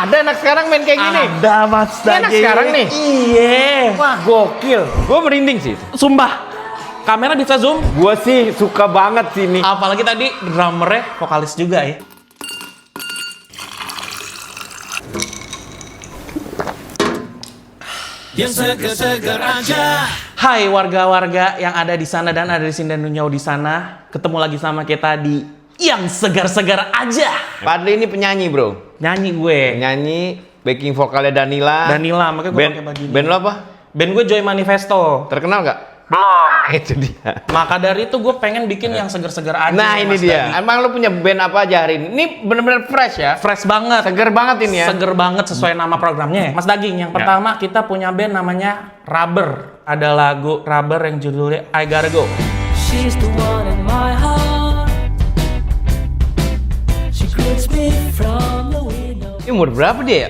Ada anak sekarang main kayak gini. Ada Mas Ini anak Dagi. sekarang nih. Iya. Wah, gokil. Gue merinding sih. Sumpah. Kamera bisa zoom. Gue sih suka banget sih ini. Apalagi tadi drummernya vokalis juga ya. Yang seger-seger aja. Hai warga-warga yang ada di sana dan ada di sini dan jauh di sana. Ketemu lagi sama kita di Yang Segar-Segar Aja. Padli ini penyanyi, bro. Nyanyi gue. Penyanyi, backing vokalnya Danila. Danila, makanya gue Band, pakai baju ini. band lo apa? Band gue Joy Manifesto. Terkenal nggak? Belum. Itu dia. Maka dari itu gue pengen bikin yang segar-segar aja. Nah, nih, ini Mas dia. Dagi. Emang lo punya band apa aja hari ini? Ini bener-bener fresh ya? Fresh banget. Seger banget ini ya? Seger banget sesuai nama programnya. Mas Daging, yang pertama kita punya band namanya Rubber. Ada lagu Rubber yang judulnya I Gotta Go. She's the one in my heart. She greets me from the window. Ini umur berapa dia ya?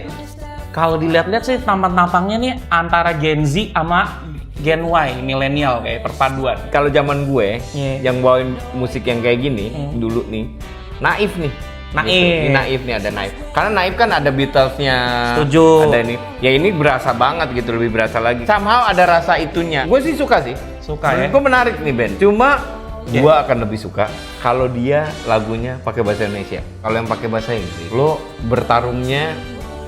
Kalau dilihat-lihat sih tampang-tampangnya nih antara Gen Z sama Gen Y, milenial kayak perpaduan. Kalau zaman gue, Iya. yang bawain musik yang kayak gini, dulu nih, Naif nih. Naif. Gitu. Ini Naif nih, ada Naif. Karena Naif kan ada Beatles-nya. Setuju. Ada ini. Ya ini berasa banget gitu, lebih berasa lagi. Somehow ada rasa itunya. Gue sih suka sih. Suka ya? Gue menarik nih band. Cuma Ya. gue akan lebih suka kalau dia lagunya pakai bahasa Indonesia. Kalau yang pakai bahasa Inggris, lo bertarungnya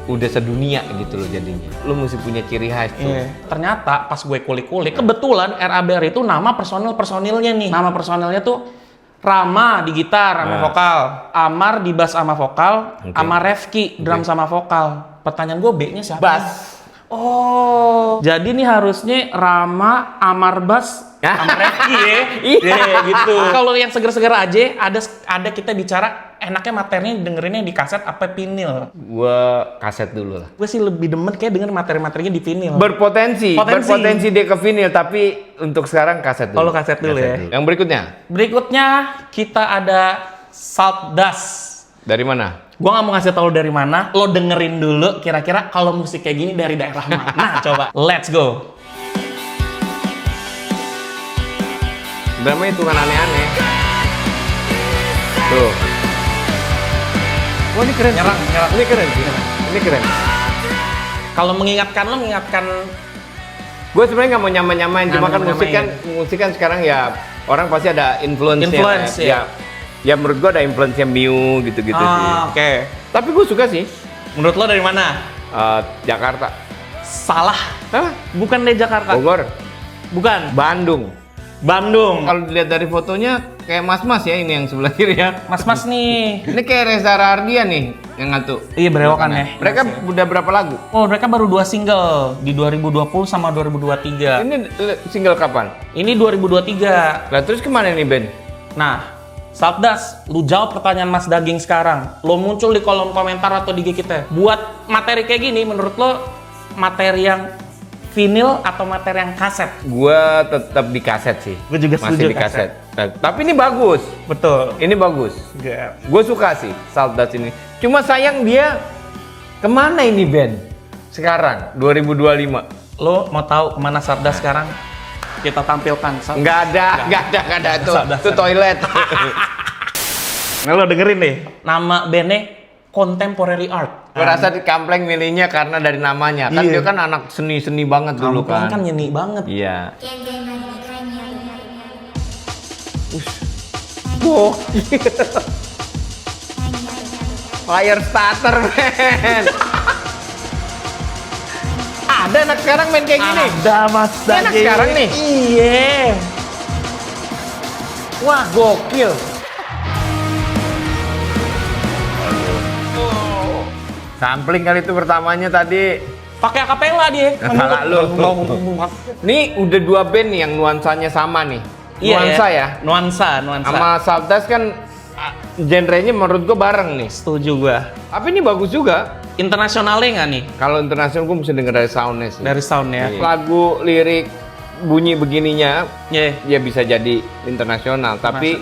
udah sedunia gitu loh jadinya. Lo mesti punya ciri khas tuh. Iya. Ternyata pas gue kulik-kulik, kebetulan RABR itu nama personil-personilnya nih. Nama personilnya tuh Rama di gitar sama vokal, Amar di bass sama vokal, Oke. sama Refki drum sama vokal. Pertanyaan gue B-nya siapa? Bass. Oh, jadi nih harusnya Rama, Amar bass, sama Refki ya. Iya. Gitu. Kalau yang seger-seger aja ada kita bicara enaknya materinya dengerinnya di kaset apa vinil. Gue kaset dulu lah. Gue sih lebih demen kayak denger materi-materinya di vinil. Berpotensi Potensi. dia ke vinyl, tapi untuk sekarang kaset dulu. Oh, lo kaset dulu ya. Yang berikutnya, Berikutnya kita ada Salt Dust. dari mana? Gua nggak mau ngasih tau dari mana. Lo dengerin dulu kira-kira kalau musik kayak gini dari daerah mana. Nah, coba. Let's go. Drama itu kan aneh-aneh. Tuh. Wah, ini keren. Nyerang. Ini keren sih. Ini keren. Kalau mengingatkan lo mengingatkan Gue sebenarnya nggak mau nyamain, cuma kan nyamain. musik kan sekarang ya orang pasti ada influence-nya. Influence, ya. Ya menurut gue ada influence-nya Mew gitu-gitu sih. Oke. Tapi gue suka sih. Menurut lo dari mana? Jakarta. Salah. Hah? Bukan dari Jakarta. Bogor. Bukan. Bandung. Bandung. Kalau dilihat dari fotonya kayak mas-mas ya ini yang sebelah kiri ya. Mas-mas nih. Ini kayak Reza Rahardian nih yang ngatu. Iya, berewokan ya. Mereka udah berapa lagu? Oh, mereka baru 2 single di 2020 sama 2023. Ini single kapan? Ini 2023. Lah terus kemana nih band? Nah, Saltdas, lu jawab pertanyaan Mas Daging sekarang. Lo muncul di kolom komentar atau di IG kita. Buat materi kayak gini, menurut lo materi yang vinil atau materi yang kaset? Gua tetap di kaset sih. Gua juga setuju Masih di kaset. Tapi ini bagus. Betul. Ini bagus. Gue suka sih Saltdas ini. Cuma sayang dia kemana ini band? Sekarang 2025. Lo mau tahu kemana Saltdas sekarang? Kita tampilkan. Nggak ada tuh. Saltdas. Itu toilet. Nah, lo dengerin deh. Nama bandnya Contemporary Art. Gue rasa di Kampleng milihnya karena dari namanya. Kan Iya. dia kan anak seni-seni banget dulu Kampleng kan kan. nyeni banget. Iya. Oh. Fire starter, men. Ada anak sekarang main kayak gini. Ada Mas Ini anak Daging. sekarang nih. Iya. Wah, gokil. Sampling kali itu pertamanya tadi. Pakai akapela dia. Salah lu. Nih udah 2 band nih yang nuansanya sama nih. Nuansa ya. Nuansa. Sama Saltdas kan genrenya menurut gua bareng nih. Setuju gua. Tapi ini bagus juga. Internasionalnya nggak nih? Kalau internasional gua mesti denger dari soundnya sih. Dari sound ya? Iya. Lagu, lirik, bunyi begininya Iya. ya bisa jadi internasional. Tapi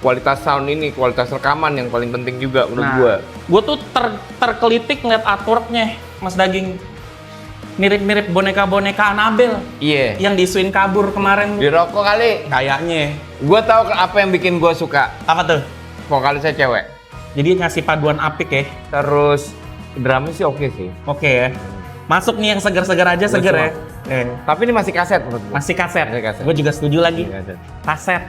kualitas sound ini, kualitas rekaman yang paling penting juga menurut gua. Gue tuh terkelitik ngeliat artworknya, Mas Daging. Mirip-mirip boneka-boneka Annabelle Iya. yang diisuin kabur kemarin. Di rokok kali. Kayaknya. Gua tahu apa yang bikin gua suka. Apa tuh? Vokalisnya cewek. Jadi ngasih paduan apik ya. Terus Drumnya sih oke sih. Oke ya. Masuk nih yang seger-seger aja, seger ya. Tapi ini masih kaset menurut gue. Masih kaset. Masih kaset. Gue juga setuju lagi. Masih kaset. Kaset.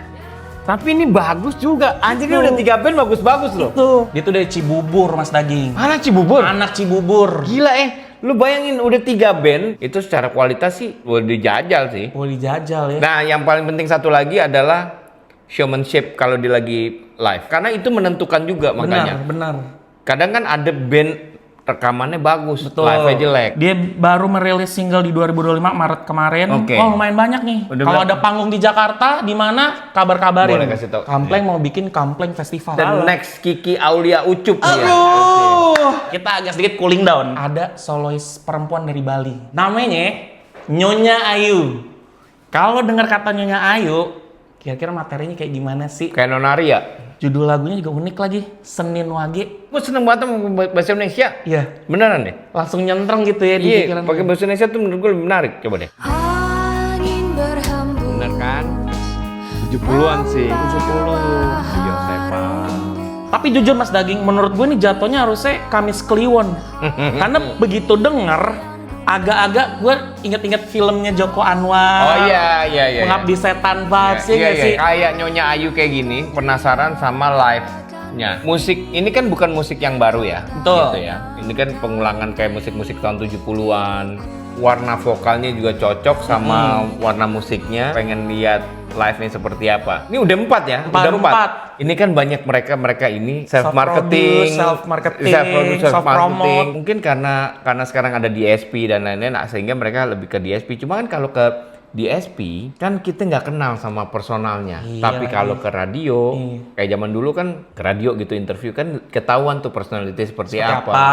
Tapi ini bagus juga. Anjir ini Itu. udah 3 band bagus-bagus loh. Tuh. Dia tuh dari Cibubur, Mas Daging. Anak Cibubur. Anak Cibubur. Gila lu bayangin udah 3 band, itu secara kualitas sih udah dijajal sih. Oh, dijajal ya. Nah, yang paling penting satu lagi adalah showmanship kalau dia lagi live. Karena itu menentukan juga makanya. Benar. Kadang kan ada band rekamannya bagus, Betul. live-nya jelek. Dia baru merilis single di 2025 Maret kemarin. Oke. Oh, lumayan banyak nih. Udah Kalau berapa? ada panggung di Jakarta, di mana kabar-kabarin. Boleh kasih tahu. Kampleng mau bikin Kampleng Festival. The next Kiki Aulia Ucup dia. Aduh. Kita agak sedikit cooling down. Ada solois perempuan dari Bali. Namanya Nyonya Ayu. Kalau dengar kata Nyonya Ayu, kira-kira materinya kayak gimana sih? Kayak Nonaria. Judul lagunya juga unik lagi, Senin Wage. Gue seneng banget sama bahasa Indonesia. Iya, Beneran deh. langsung nyentreng gitu ya di Iya, pikiran. pakai bahasa Indonesia tuh menurut gue lebih menarik. Coba deh. Angin berhembus. Bener kan? 70-an sih. 70. Yosefa. Tapi jujur Mas Daging, menurut gue nih jatuhnya harusnya Kamis Kliwon. Karena begitu denger, agak-agak gue inget-inget filmnya Joko Anwar. Oh iya. Pengabdi Setan vibes ya nggak sih? Kayak Nyonya Ayu kayak gini, penasaran sama live-nya. Musik ini kan bukan musik yang baru ya. Betul. Gitu ya. Ini kan pengulangan kayak musik-musik tahun 70-an. Warna vokalnya juga cocok sama warna musiknya. Pengen lihat live-nya seperti apa. Ini udah 4 ya? Baru Udah 4. 4. Ini kan banyak mereka ini self-marketing, self-promote. Mungkin karena sekarang ada DSP dan lain-lain, sehingga mereka lebih ke DSP. Cuma kan kalau ke DSP kan kita nggak kenal sama personalnya. Iya, Tapi kalau ke radio, Iya. kayak zaman dulu kan ke radio gitu interview kan ketahuan tuh personality seperti Seperti apa. apa.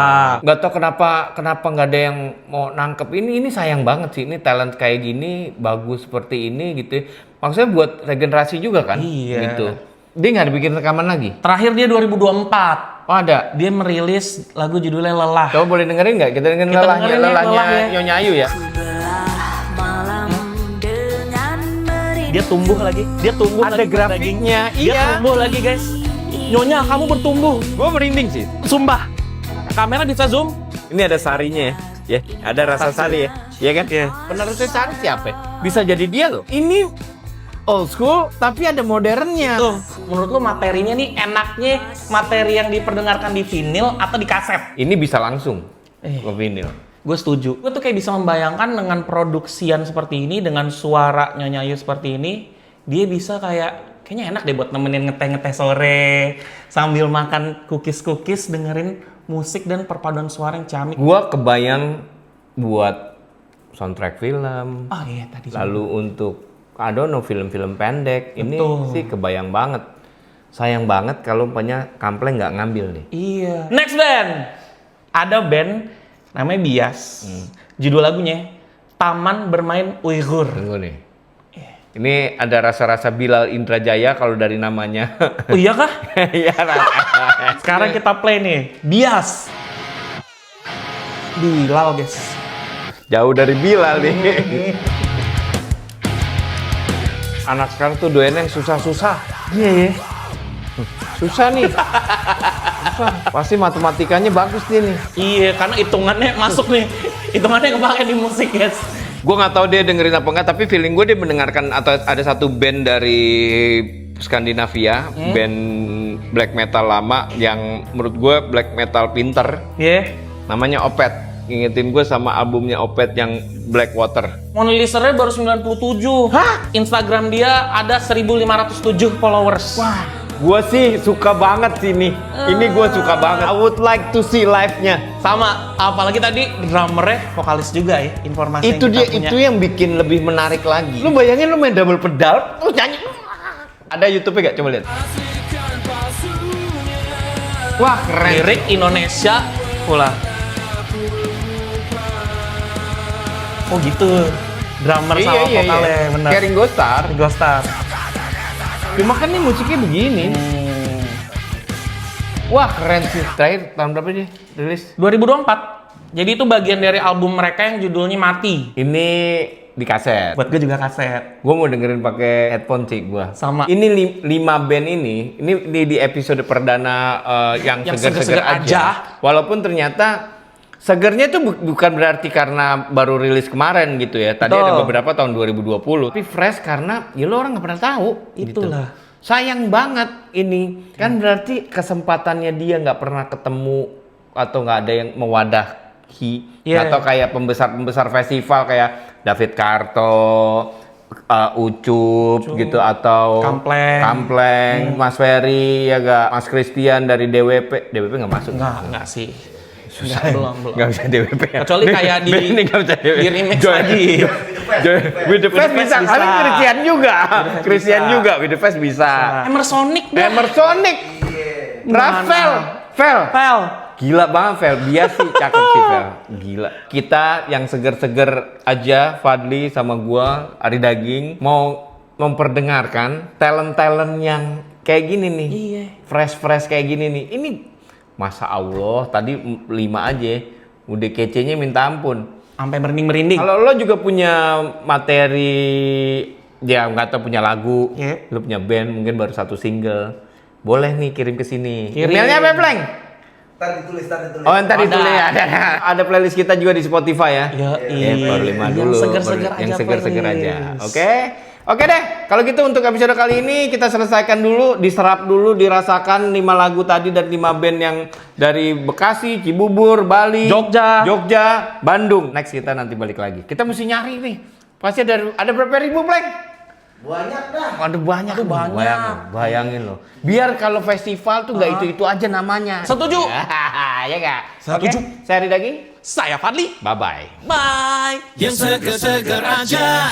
Nggak tahu kenapa nggak ada yang mau nangkep ini sayang banget sih. Ini talent kayak gini bagus seperti ini gitu. Maksudnya buat regenerasi juga kan? Iya. Gitu. Dia nggak bikin rekaman lagi? Terakhir dia 2024. Oh ada. Dia merilis lagu judulnya Lelah. Coba boleh dengerin nggak? Kita dengerin Kita lelahnya, dengerin ya, lelahnya lelahnya. Nyonya Ayu ya. Belah malam dengan merindu. Dia tumbuh lagi. Dia tumbuh Ada lagi, Mas grafiknya, Daging. Dia iya. tumbuh lagi guys. Nyonya kamu bertumbuh. Gue merinding sih. Sumpah. Kamera bisa zoom. Ini ada sarinya ya. Ada rasa sari ya. Iya kan? Iya. Penerusnya sari siapa? Bisa jadi dia loh. Ini old school tapi ada modernnya. Tuh, menurut lu materinya nih enaknya materi yang diperdengarkan di vinil atau di kaset? Ini bisa langsung Eh. ke vinyl. Gue setuju. Gue tuh kayak bisa membayangkan dengan produksian seperti ini, dengan suara Nyonya Ayu seperti ini, dia bisa kayaknya enak deh buat nemenin ngeteh-ngeteh sore sambil makan cookies-cookies dengerin musik dan perpaduan suara yang ciamik. Gua kebayang buat soundtrack film. Oh iya tadi. Lalu untuk I don't know film-film pendek. Ini Betul. sih kebayang banget. Sayang banget kalau umpamanya Kampleng nggak ngambil nih. Iya. Next band. Ada band namanya Bias. Judul lagunya Taman Bermain Uighur. Tunggu nih. Ini ada rasa-rasa Bilal Indrajaya kalau dari namanya. Oh iya kah? Iya. Sekarang kita play nih. Bias. Bilal guys. Jauh dari Bilal nih. Anak sekarang tuh doyannya yang susah-susah. Iya ya. Susah nih. Susah. Pasti matematikanya bagus dia nih. Iya, karena hitungannya masuk nih. Hitungannya kepake di musik, guys. Gue nggak tahu dia dengerin apa enggak, tapi feeling gue dia mendengarkan atau ada satu band dari Skandinavia, band black metal lama yang menurut gue black metal pinter. Iya. Namanya Opeth. Ngingetin gue sama albumnya Opeth yang Blackwater. Monolisernya baru 97. Hah? Instagram dia ada 1507 followers. Wah. Gue sih suka banget sih nih. Ini gue suka banget. I would like to see live-nya. Sama, apalagi tadi drummernya vokalis juga ya, informasi Itu yang dia, kita punya. itu yang bikin lebih menarik lagi. Lu bayangin lu main double pedal, lu nyanyi. Ada YouTube-nya gak? Coba lihat. Wah, keren. Lirik Indonesia pula. Oh gitu. Drummer sama vokalnya, bener. Kayak Ringo Starr. Ringo Starr. Cuma kan nih musiknya begini. Wah, keren sih. Terakhir tahun berapa dia rilis? 2024. Jadi itu bagian dari album mereka yang judulnya Mati. Ini di kaset. Buat gue juga kaset. Gue mau dengerin pakai headphone sih gue. Sama. Ini 5 band ini di episode perdana yang Yang seger-seger seger-seger aja. aja. Walaupun ternyata Segernya itu bukan berarti karena baru rilis kemarin gitu ya. Tadi Betul. ada beberapa tahun 2020. Tapi fresh karena ya lo orang nggak pernah tahu. Itulah. Gitu. Sayang banget ini. Kan berarti kesempatannya dia nggak pernah ketemu atau nggak ada yang mewadahi. Iya. Atau kayak pembesar festival kayak David Karto, Ucup gitu atau Kampleng, Mas Ferry ya gak, Mas Christian dari DWP nggak masuk. Enggak sih. Susah belum. Nggak bisa DWP ya. Kecuali kayak di nggak bisa DWP. di remix lagi. With the Fest bisa. bisa. Tapi Christian juga. With the Fest bisa. Emersonic dah. Emersonic. Rafael. Fel. Gila banget Vel, dia sih cakep sih Vel. Gila. Kita yang seger-seger aja, Fadli sama gua, Ari Daging, mau memperdengarkan talent-talent yang kayak gini nih. Iya. Fresh-fresh kayak gini nih. Ini Masya Allah, tadi 5 aja, udah kece-nya minta ampun. Sampai merinding-merinding. Kalau lo juga punya materi, ya nggak tahu punya lagu, Iya. lo punya band, mungkin baru 1 single, boleh nih kirim ke sini. Kirim. Emailnya apa, Pleng? Ntar ditulis. Oh, ntar ditulis ya. Ada playlist kita juga di Spotify ya. Iya. Baru 5 dulu. Yang seger-seger Yang aja. seger-seger playlist. aja. Oke deh. Kalau gitu untuk episode kali ini kita selesaikan dulu, diserap dulu, dirasakan 5 lagu tadi dan 5 band yang dari Bekasi, Cibubur, Bali, Jogja, Bandung. Next kita nanti balik lagi. Kita mesti nyari nih. Pasti ada berapa ribu, Pleng? Banyak dah. Ada banyak. Bayangin loh. Biar kalau festival tuh nggak itu-itu aja namanya. Setuju. Ya nggak? Setuju. Oke, saya Ari Daging. Saya Fadli. Bye-bye. Bye. Yang seger-seger aja.